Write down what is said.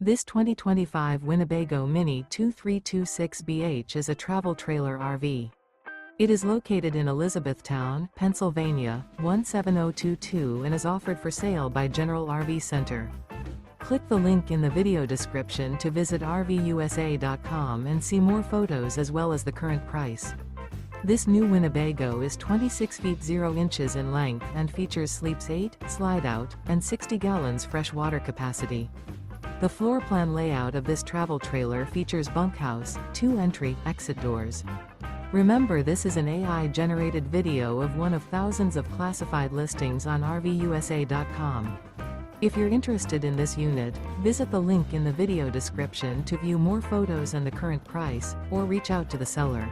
This 2025 Winnebago Minnie 2326BH is a travel trailer RV. It is located in Elizabethtown, Pennsylvania, 17022 and is offered for sale by General RV Center. Click the link in the video description to visit RVUSA.com and see more photos as well as the current price. This new Winnebago is 26 feet 0 inches in length and features sleeps 8, slide-out, and 60 gallons fresh water capacity. The floor plan layout of this travel trailer features bunkhouse, 2 entry, exit doors. Remember, this is an AI-generated video of one of thousands of classified listings on RVUSA.com. If you're interested in this unit, visit the link in the video description to view more photos and the current price, or reach out to the seller.